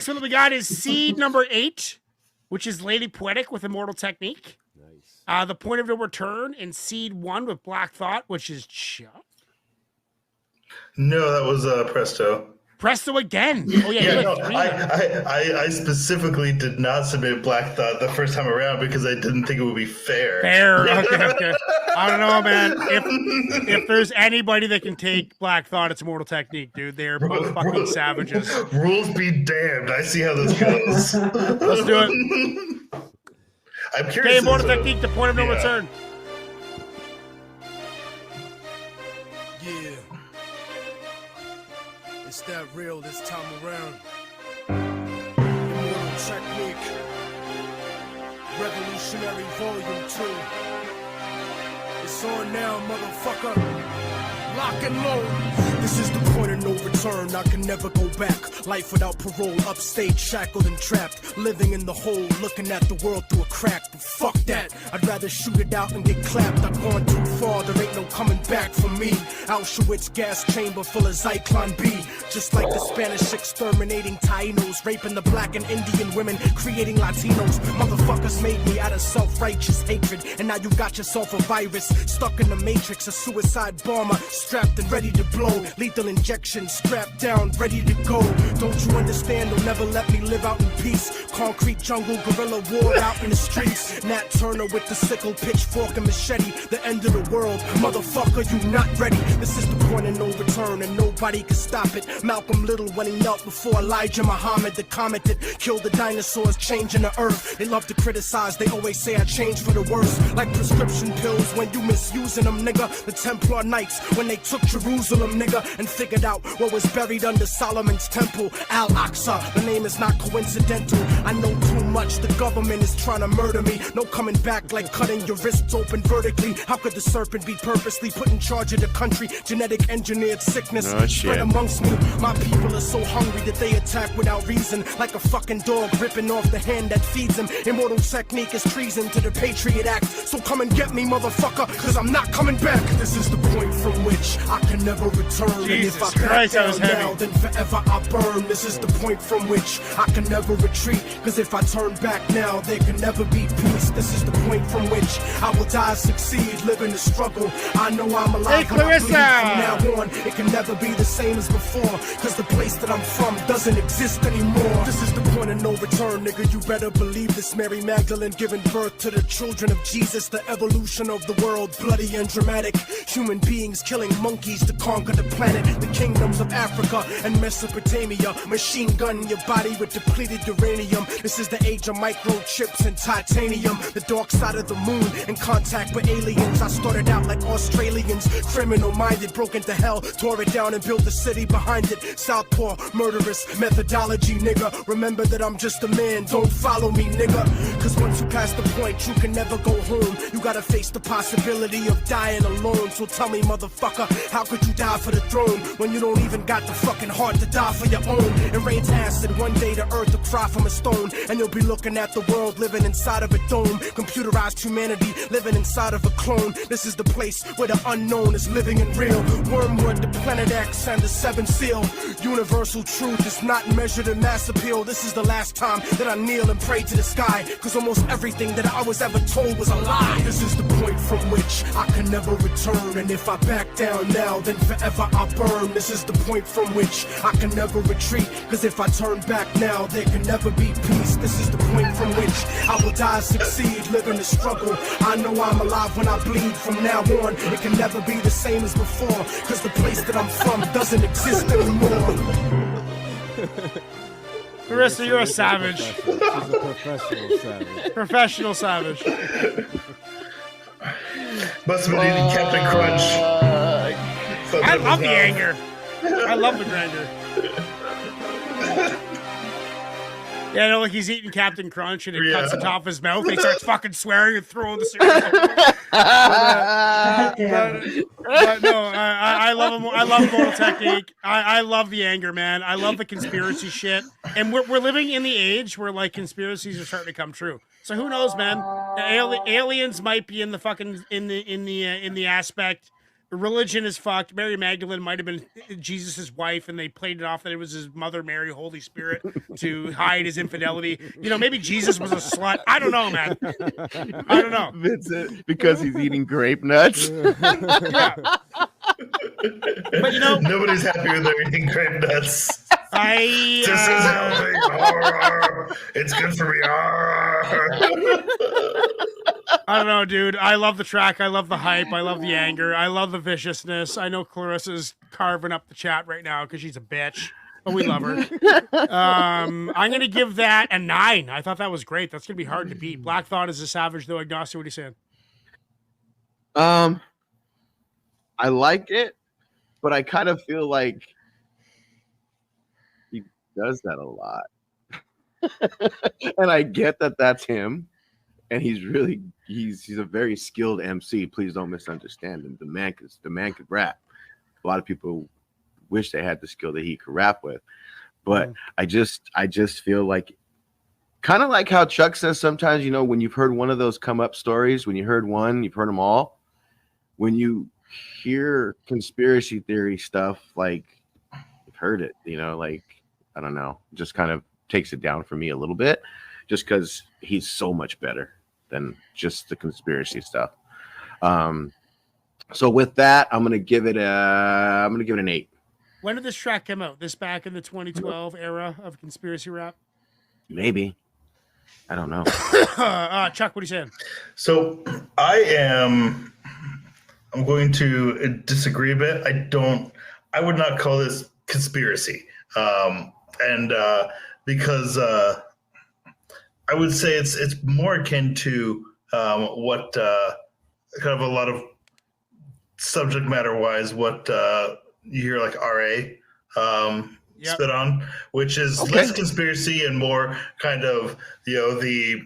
So what we got is seed number 8, which is Lady Poetic with Immortal Technique. Nice. The point of no return in seed 1 with BlackThought, which is Chuck. No, that was Presto. Presto again. Oh yeah, Yeah, you no, had 3. I specifically did not submit BlackThought the first time around because I didn't think it would be fair. Fair. Okay. I don't know, man. If there's anybody that can take BlackThought, it's Immortal Technique, dude. They're both fucking savages. Rules be damned. I see how this goes. Let's do it. I'm curious. Okay, Immortal Technique, the point of no return. Yeah. It's that real this time around. Immortal Technique. Revolutionary Volume 2. It's on now, motherfucker. Lock and load. This is the point of no return. I can never go back. Life without parole, upstage, shackled and trapped. Living in the hole, looking at the world through a crack. But fuck that. I'd rather shoot it out and get clapped. I've gone too far, there ain't no coming back for me. Auschwitz gas chamber full of Zyklon B. Just like the Spanish exterminating Tainos, raping the black and Indian women, creating Latinos. Motherfuckers made me out of self-righteous hatred. And now you got yourself a virus, stuck in the matrix, a suicide bomber, strapped and ready to blow. Lethal injection, strapped down, ready to go. Don't you understand? They'll never let me live out in peace. Concrete jungle, guerrilla war out in the streets. Nat Turner with the sickle, pitchfork and machete. The end of the world, motherfucker, you not ready. This is the point of no return and nobody can stop it. Malcolm Little when he knelt before Elijah Muhammad, the comet that killed the dinosaurs, changing the earth. They love to criticize, they always say I changed for the worse. Like prescription pills when you misusing them, nigga. The Templar Knights when they took Jerusalem, nigga, and figured out what was buried under Solomon's temple, Al-Aqsa. The name is not coincidental. I know too much, the government is trying to murder me. No coming back like cutting your wrists open vertically. How could the serpent be purposely put in charge of the country? Genetic engineered sickness spread amongst me. My people are so hungry that they attack without reason, like a fucking dog ripping off the hand that feeds them. Immortal Technique is treason to the Patriot Act. So come and get me, motherfucker, cause I'm not coming back. This is the point from which I can never return. Jesus And if I Christ, that back was down heavy. now, then forever I burn. This is the point from which I can never retreat. Cause if I turn back now, there can never be peace. This is the point from which I will die, succeed, live in the struggle. I know I'm alive. Hey, when I bleed. Clarissa! From now on, it can never be the same as before. Cause the place that I'm from doesn't exist anymore. This is the point of no return, nigga. You better believe this. Mary Magdalene giving birth to the children of Jesus. The evolution of the world, bloody and dramatic. Human beings killing monkeys to conquer the planet. The kingdoms of Africa and Mesopotamia. Machine gun your body with depleted uranium. This is the age of microchips and titanium. The dark side of the moon in contact with aliens. I started out like Australians, criminal minded, broke into hell, tore it down and built the city behind it. Southpaw, murderous methodology, nigga. Remember that I'm just a man, don't follow me, nigga. Cause once you pass the point, you can never go home. You gotta face the possibility of dying alone. So tell me, motherfucker, how could you die for the throne when you don't even got the fucking heart to die for your own? It rains acid, one day the earth will cry from a stone. And you'll be looking at the world living inside of a dome. Computerized humanity living inside of a clone. This is the place where the unknown is living and real. Wormwood, the Planet X, and the Seventh Seal. Universal truth is not measured in mass appeal. This is the last time that I kneel and pray to the sky. Cause almost everything that I was ever told was a lie. This is the point from which I can never return. And if I back down now, then forever I burn. This is the point from which I can never retreat. Cause if I turn back now, there can never be peace. This is the point from which I will die, succeed, live in the struggle. I know I'm alive when I bleed. From now on, it can never be the same as before. Cause the place that I'm from doesn't exist anymore. Marissa, you're a savage. She's a professional savage. Professional savage. Must have been eating Captain Crunch. I love the anger. I love the grinder. Yeah, I know, like he's eating Captain Crunch and it cuts the top of his mouth. And he starts fucking swearing and throwing the cereal. but no, I love him. I love Immortal Technique. I love the anger, man. I love the conspiracy shit. And we're living in the age where like conspiracies are starting to come true. So who knows, man? Aliens might be in the fucking in the aspect religion is fucked. Mary Magdalene might have been Jesus's wife, and they played it off that it was his mother, Mary, Holy Spirit, to hide his infidelity. You know, maybe Jesus was a slut. I don't know, man. I don't know. Vincent, because he's eating grape nuts. Yeah. But you know, Nobody's happy when they're eating grape nuts. I This is healthy. It's good for me. I don't know, dude. I love the track. I love the hype. I love the anger. I love the viciousness. I know Clarissa's carving up the chat right now because she's a bitch, but we love her. I'm going to give that a 9. I thought that was great. That's going to be hard to beat. BlackThought is a savage, though. Agnostic, what are you saying? I like it, but I kind of feel like he does that a lot. And I get that that's him. And he's a very skilled MC. Please don't misunderstand him. The man could rap. A lot of people wish they had the skill that he could rap with. But I just feel like, kind of like how Chuck says sometimes, you know, when you've heard one of those come up stories, when you heard one, you've heard them all. When you hear conspiracy theory stuff, like you've heard it, you know, like, I don't know, just kind of takes it down for me a little bit, just because he's so much better than just the conspiracy stuff. So with that, I'm gonna give it an 8. When did this track come out? This back in the 2012 era of conspiracy rap? Maybe. I don't know. Chuck, what are you saying? So I'm going to disagree a bit. I would not call this conspiracy. Because I would say it's more akin to what kind of a lot of subject matter wise, what you hear like RA spit on, which is less conspiracy and more kind of, you know, the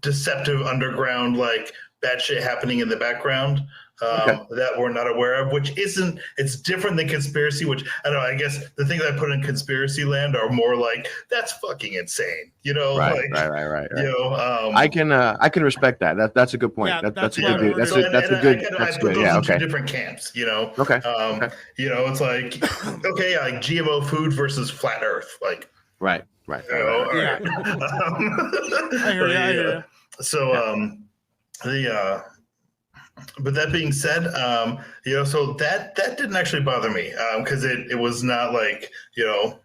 deceptive underground, like bad shit happening in the background that we're not aware of, it's different than conspiracy, which I don't know, I guess the things I put in conspiracy land are more like, that's fucking insane, you know? Right. You know, I can respect that. That's a good point. Yeah, That's what good. That's good. Yeah. Okay. Different camps, you know? Okay. You know, it's like, okay, like GMO food versus flat earth, like. Right. You know, Yeah. I hear you. So, but that being said, you know, so that didn't actually bother me because it was not like, you know,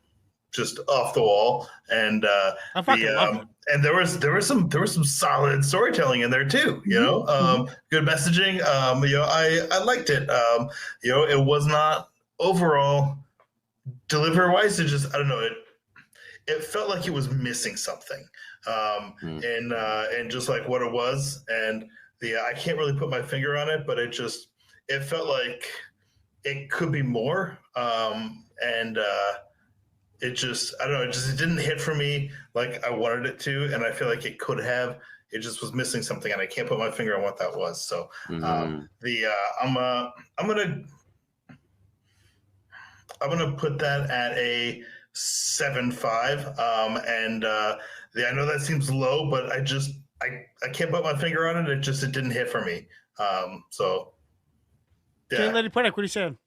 just off the wall, and I fucking love it. And there was some solid storytelling in there too, you know, good messaging. You know, I liked it. You know, it was not overall delivery wise. It just, I don't know, it felt like it was missing something, and just like what it was, and I can't really put my finger on it, but it felt like it could be more, and it just, I don't know, it didn't hit for me like I wanted it to, and I feel like it could have. It just was missing something, and I can't put my finger on what that was. So I'm gonna put that at a 7.5, and I know that seems low, but I can't put my finger on it. It didn't hit for me. So yeah. Jane Lady Puttick, what are you saying?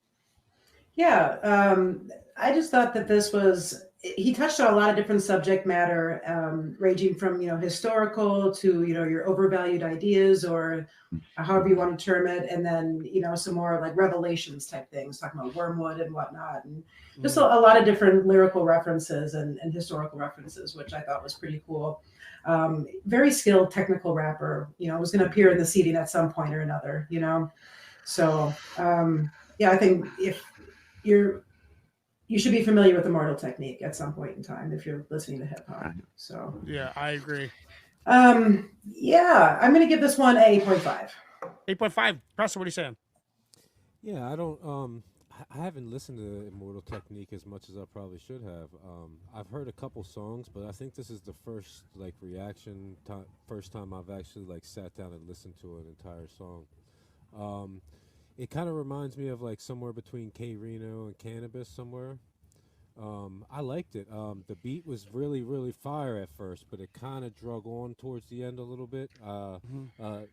Yeah, I just thought that he touched on a lot of different subject matter, ranging from, you know, historical to, you know, your overvalued ideas, or however you want to term it. And then, you know, some more like revelations type things, talking about wormwood and whatnot. And just a lot of different lyrical references and historical references, which I thought was pretty cool. Very skilled technical rapper, you know, was going to appear in the seating at some point or another, you know? So, yeah, I think if you should be familiar with Immortal Technique at some point in time if you're listening to hip hop. So yeah, I agree. Yeah, I'm going to give this one a 8.5. 8.5. Preston, what are you saying? Yeah, I don't. I haven't listened to Immortal Technique as much as I probably should have. I've heard a couple songs, but I think this is the first like reaction time, first time I've actually like sat down and listened to an entire song. It kind of reminds me of like somewhere between K Reno and Cannabis somewhere. I liked it. The beat was really, really fire at first, but it kind of drug on towards the end a little bit.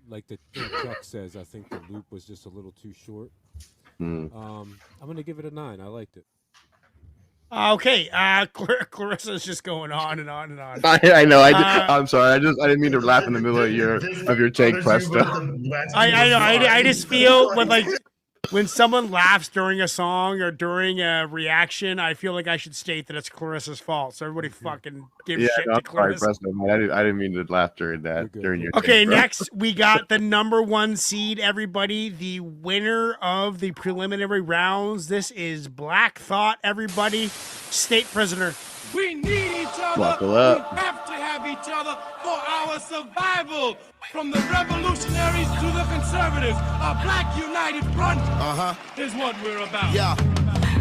Like the Chuck says, I think the loop was just a little too short. I'm gonna give it a 9. I liked it. Okay, Clarissa's just going on and on and on. I know. I'm sorry. I didn't mean to laugh in the middle of your take, Presto. I know. I just feel when someone laughs during a song or during a reaction, I feel like I should state that it's Clarissa's fault. So everybody fucking give shit to Clarissa. Sorry, Presto, man. I didn't mean to laugh during that. During your okay, next we got the #1 seed. Everybody, the winner of the preliminary rounds. This is BlackThought. Everybody, State Prisoner. We need each other. Buckle up. We have to have each other for our survival. From the revolutionaries to the conservatives, a black united front is what we're about. Yeah.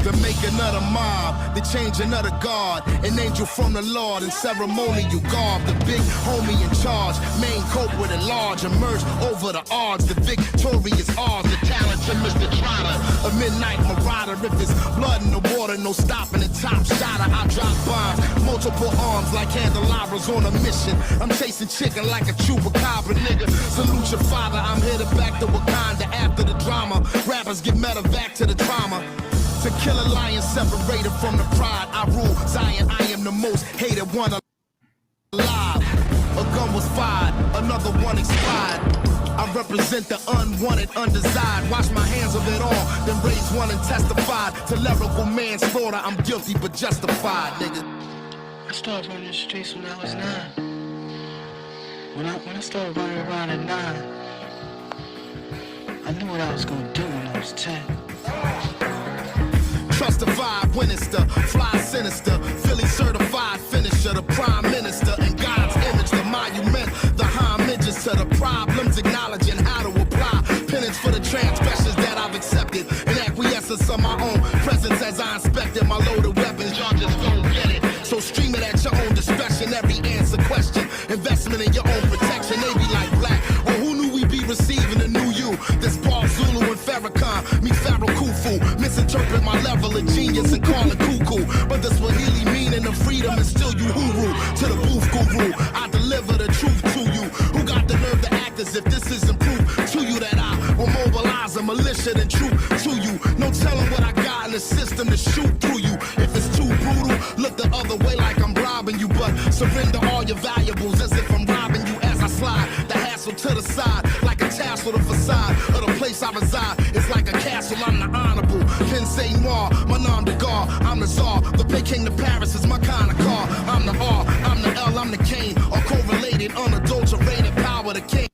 To make another mob, they change another god, an angel from the Lord in ceremonial garb, the big homie in charge, main culprit at large, emerged over the odds, the victorious odds, the talented Mr. Trotter, a midnight marauder, if it's blood in the water, no stopping the top shotter, I drop bombs, multiple arms like candelabras on a mission, I'm chasing chicken like a chupacabra, nigga, salute your father, I'm headed back to Wakanda after the drama, rappers get medevac to the trauma. To kill a lion separated from the pride. I rule Zion, I am the most hated one alive. A gun was fired, another one expired. I represent the unwanted, undesired. Wash my hands of it all, then raise one and testify to lyrical manslaughter. I'm guilty but justified, nigga. I started running the streets when I was 9. When I started running around at 9, I knew what I was gonna do when I was 10. Trust the vibe, Winnister, fly sinister, Philly certified finisher, the prime minister, in God's image, the monument, the homages to the problems, acknowledging how to apply penance for the transgressions that I've accepted, and acquiescence of my own presence as I inspected my loaded weapons, y'all just don't get it. So stream it at your own discretion, every answer question, investment in your own protection, they be like black, well who knew we'd be receiving a new you, this Paul Zulu and Farrakhan, me Pharaoh Khufu, misinterpret my level of genius and call it cuckoo, but the Swahili meaning of freedom is still you huru, to the booth guru, I deliver the truth to you, who got the nerve to act as if this isn't proof to you that I will mobilize a militia and troop to you, no telling what I got in the system to shoot through you, if it's too brutal, look the other way like I'm robbing you, but surrender all your valuables as if I'm robbing you as I slide, the hassle to the side, like a tassel, the facade of the place I reside, it's like a castle, I'm the honorable, Ken say noir, my nom de gar, I'm the czar, the Peking to Paris is my kind of car, I'm the R, I'm the L, I'm the Kane, all correlated, unadulterated power, the king.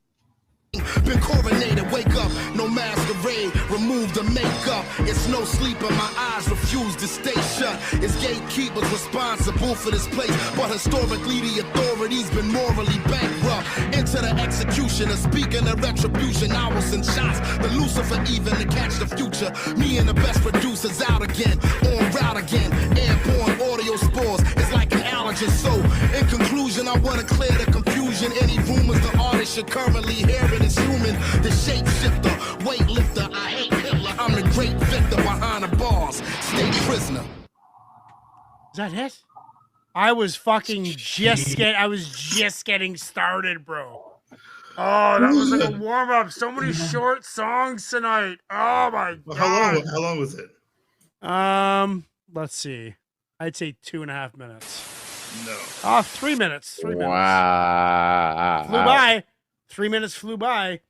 Been coronated, wake up, no masquerade, remove the makeup. It's no sleep and my eyes refuse to stay shut. It's gatekeepers responsible for this place, but historically the authorities been morally bankrupt. Into the execution of speaking of retribution, I will send shots, the Lucifer even to catch the future. Me and the best producers out again, on route again, airborne audio spores. It's like an allergen. So in conclusion, I want to clear the confusion. Any rumors the artist should currently hear it is human. The shapeshifter, weightlifter, I hate Hitler. I'm the great victor behind the bars. State prisoner. Is that it? I was fucking just getting started, bro. Oh, that was like a warm up. So many short songs tonight. Oh my god. How long was it? Let's see. I'd say 2.5 minutes. No. 3 minutes. 3 minutes. Wow. Flew by. 3 minutes flew by.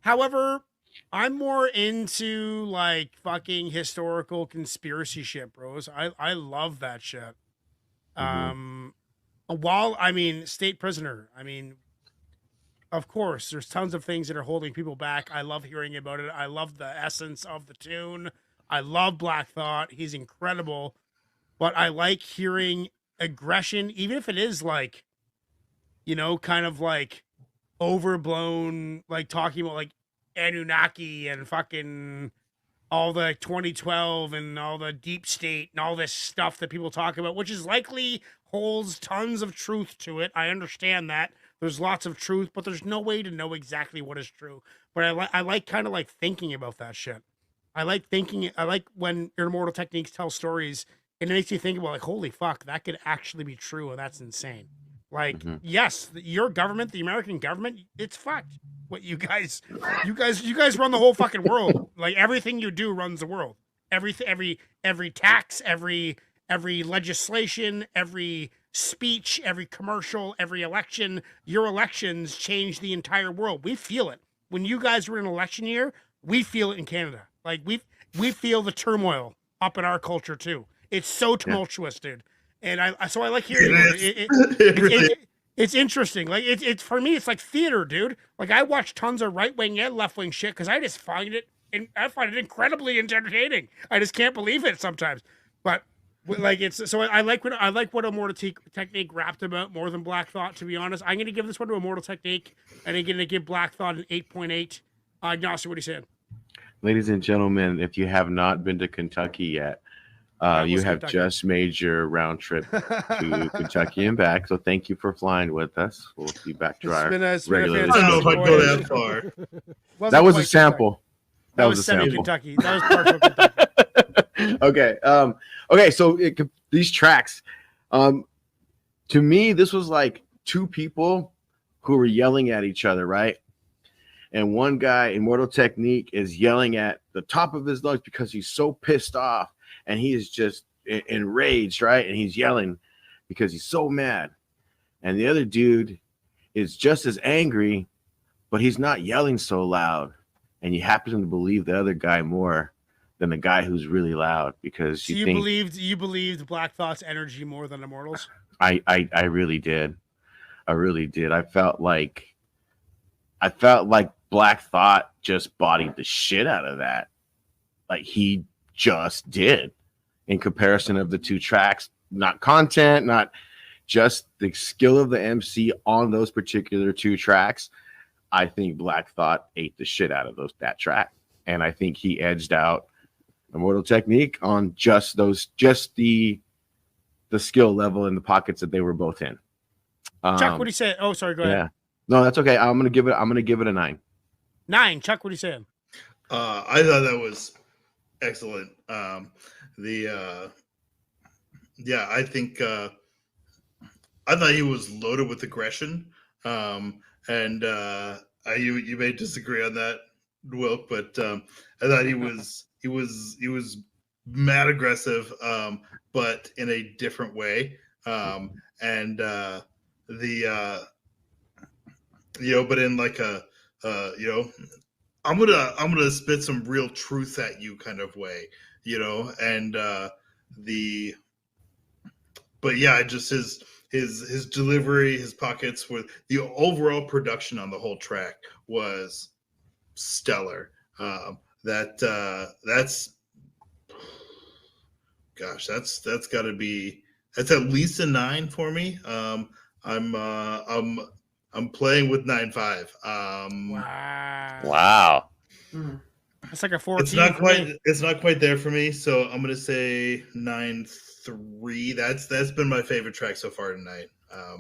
However, I'm more into like fucking historical conspiracy shit, bros. I love that shit. While I mean, State Prisoner, I mean, of course, there's tons of things that are holding people back. I love hearing about it. I love the essence of the tune. I love BlackThought. He's incredible. But I like hearing aggression, even if it is like, you know, kind of like overblown, like talking about like Anunnaki and fucking all the 2012 and all the deep state and all this stuff that people talk about, which is likely holds tons of truth to it. I understand that there's lots of truth, but there's no way to know exactly what is true. But I like kind of like thinking about that shit. I like when Immortal Techniques tell stories, and it makes you think about like, holy fuck, that could actually be true, and that's insane. Like, yes, your government, the American government, it's fucked. what you guys run the whole fucking world. Like everything you do runs the world. Every tax, every legislation, every speech, every commercial, every election. Your elections change the entire world. We feel it. When you guys were in election year, we feel it in Canada. Like we feel the turmoil up in our culture too. It's so tumultuous, dude. And I like hearing it. It's interesting. Like it's for me, it's like theater, dude. Like I watch tons of right wing and left wing shit because I just find it incredibly entertaining. I just can't believe it sometimes. But like I like what Immortal Technique rapped about more than BlackThought. To be honest, I'm gonna give this one to Immortal Technique, and I'm gonna give BlackThought an 8.8. Ignacio, what are you saying? Ladies and gentlemen, if you have not been to Kentucky yet, you have just made your round trip to Kentucky and back. So thank you for flying with us. We'll be back to our regular. I don't know if I'd go that far. That was a sample. That was semi-Kentucky. That was partial Kentucky. Okay. Okay. So these tracks, to me, this was like two people who were yelling at each other, right? And one guy, Immortal Technique, is yelling at the top of his lungs because he's so pissed off and he is just enraged, right? And he's yelling because he's so mad. And the other dude is just as angry, but he's not yelling so loud. And you happen to believe the other guy more than the guy who's really loud because you believed BlackThought's energy more than Immortals? I really did. I really did. I felt like BlackThought just bodied the shit out of that. Like he just did in comparison of the two tracks, not content, not just the skill of the MC on those particular two tracks. I think BlackThought ate the shit out of that track. And I think he edged out Immortal Technique on just the skill level in the pockets that they were both in. Chuck, what do you say? Oh, sorry, go ahead. Yeah. No, that's okay. I'm gonna give it a 9. 9. Chuck, what are you saying? I thought that was excellent. I think I thought he was loaded with aggression. And you may disagree on that, Wilk, but I thought he was mad aggressive, but in a different way. But in like I'm gonna spit some real truth at you kind of way, but yeah, just his delivery, his pockets, with the overall production on the whole track was stellar. That's at least a 9 for me. I'm playing with 9.5. Wow. That's like a 14. It's not quite there for me, so I'm gonna say 9.3. That's been my favorite track so far tonight.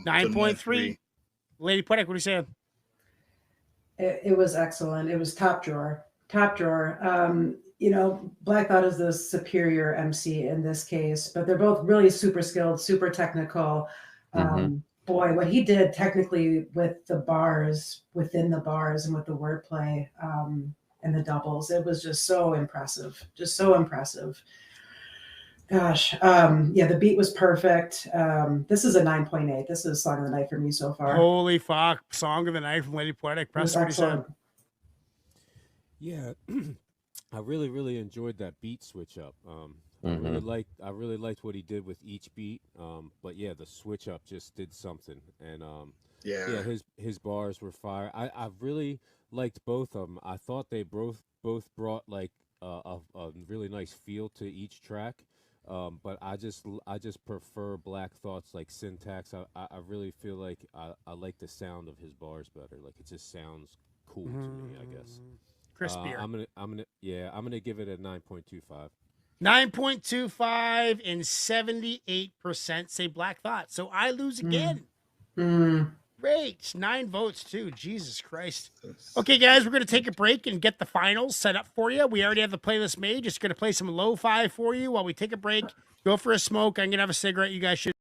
9.3. Lady Puttick, what are you saying? It was excellent. It was top drawer. BlackThought is the superior MC in this case, but they're both really super skilled, super technical. Boy, what he did technically with the bars, within the bars, and with the wordplay and the doubles, it was just so impressive. Gosh, the beat was perfect. This is a 9.8. This is Song of the Night for me so far. Holy fuck. Song of the Night from Lady Poetic. Press 37. Yeah, I really enjoyed that beat switch up. I really liked what he did with each beat. But yeah, the switch up just did something. And his bars were fire. I really liked both of them. I thought they both brought like a really nice feel to each track. But I just prefer BlackThought's like syntax. I really feel like I like the sound of his bars better. Like it just sounds cool to me, I guess. Crispier. I'm gonna give it a 9.25. 9.25 and 78% say BlackThought. So I lose again. Great. 9 votes too. Jesus Christ. Okay, guys, we're going to take a break and get the finals set up for you. We already have the playlist made. Just going to play some lo-fi for you while we take a break. Go for a smoke. I'm going to have a cigarette. You guys should.